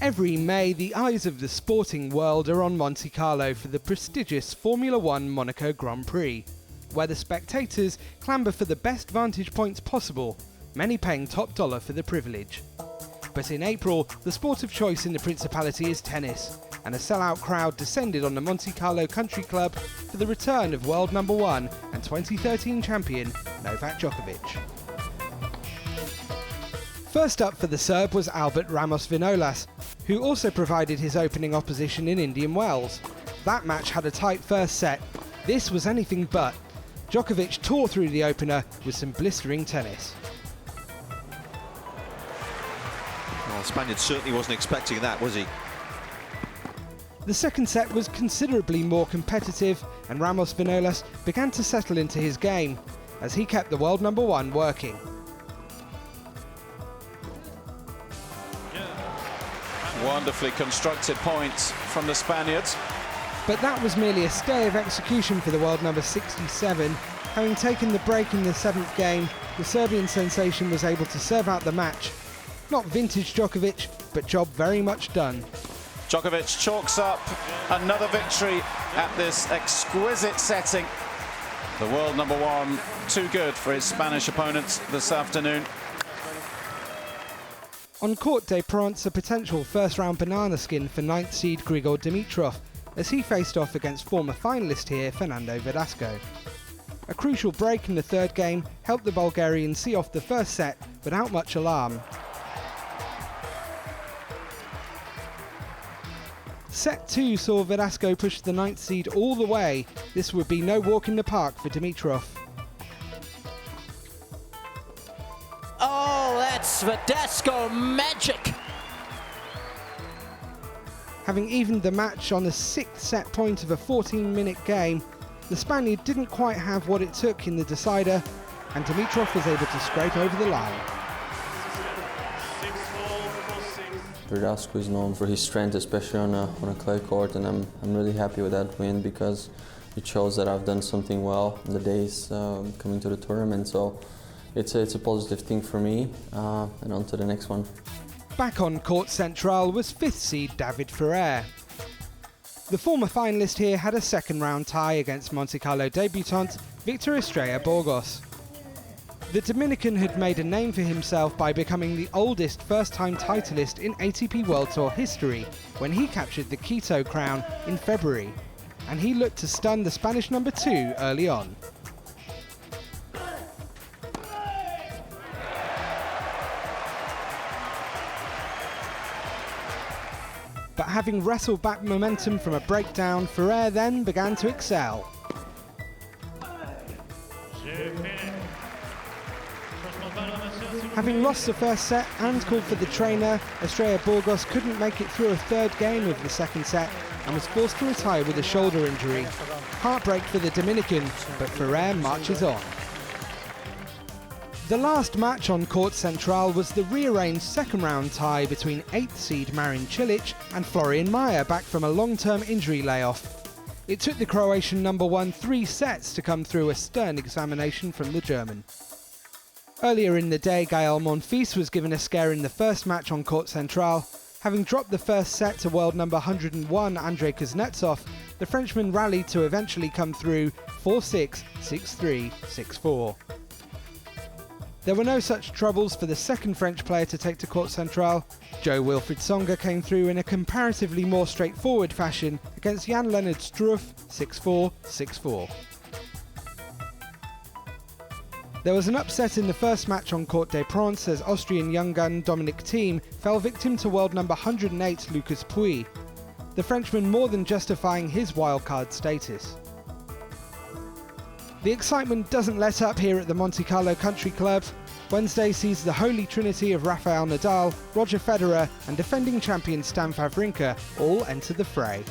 Every May, the eyes of the sporting world are on Monte Carlo for the prestigious Formula One Monaco Grand Prix, where the spectators clamber for the best vantage points possible, many paying top dollar for the privilege. But in April, the sport of choice in the Principality is tennis, and a sellout crowd descended on the Monte Carlo Country Club for the return of world number one and 2013 champion Novak Djokovic. First up for the Serb was Albert Ramos Vinolas, who also provided his opening opposition in Indian Wells. That match had a tight first set. This was anything but. Djokovic tore through the opener with some blistering tennis. Well, the Spaniard certainly wasn't expecting that, was he? The second set was considerably more competitive, and Ramos Vinolas began to settle into his game, as he kept the world number one working. Wonderfully constructed points from the Spaniards. But that was merely a stay of execution for the world number 67. Having taken the break in the seventh game, the Serbian sensation was able to serve out the match. Not vintage Djokovic, but job very much done. Djokovic chalks up another victory at this exquisite setting. The world number one, too good for his Spanish opponents this afternoon. On Court des Princes, a potential first-round banana skin for 9th seed Grigor Dimitrov, as he faced off against former finalist here Fernando Verdasco. A crucial break in the third game helped the Bulgarian see off the first set without much alarm. Set 2 saw Verdasco push the 9th seed all the way. This would be no walk in the park for Dimitrov. Oh, that's Verdasco magic! Having evened the match on the 6th set point of a 14-minute game, the Spaniard didn't quite have what it took in the decider, and Dimitrov was able to scrape over the line. Verdasco is known for his strength, especially on a clay court, and I'm really happy with that win because it shows that I've done something well in the days coming to the tournament. So it's a positive thing for me, and on to the next one. Back on Court Central was 5th seed David Ferrer. The former finalist here had a second round tie against Monte Carlo debutant Victor Estrella Burgos. The Dominican had made a name for himself by becoming the oldest first-time titleist in ATP World Tour history when he captured the Quito crown in February, and he looked to stun the Spanish number 2 early on. But having wrestled back momentum from a breakdown, Ferrer then began to excel. Having lost the first set and called for the trainer, Estrella Burgos couldn't make it through a third game of the second set and was forced to retire with a shoulder injury. Heartbreak for the Dominican, but Ferrer marches on. The last match on Court Central was the rearranged second-round tie between 8th seed Marin Cilic and Florian Mayer, back from a long-term injury layoff. It took the Croatian number one 3 sets to come through a stern examination from the German. Earlier in the day, Gael Monfils was given a scare in the first match on Court Central. Having dropped the first set to world number 101 Andrei Kuznetsov, the Frenchman rallied to eventually come through 4-6, 6-3, 6-4. There were no such troubles for the second French player to take to Court Central. Jo-Wilfried Tsonga came through in a comparatively more straightforward fashion against Jan-Lennard Struff 6-4, 6-4. There was an upset in the first match on Court des Princes as Austrian young gun Dominic Thiem fell victim to world number 108 Lucas Pouille, the Frenchman more than justifying his wildcard status. The excitement doesn't let up here at the Monte Carlo Country Club. Wednesday sees the holy trinity of Rafael Nadal, Roger Federer and defending champion Stan Wawrinka all enter the fray.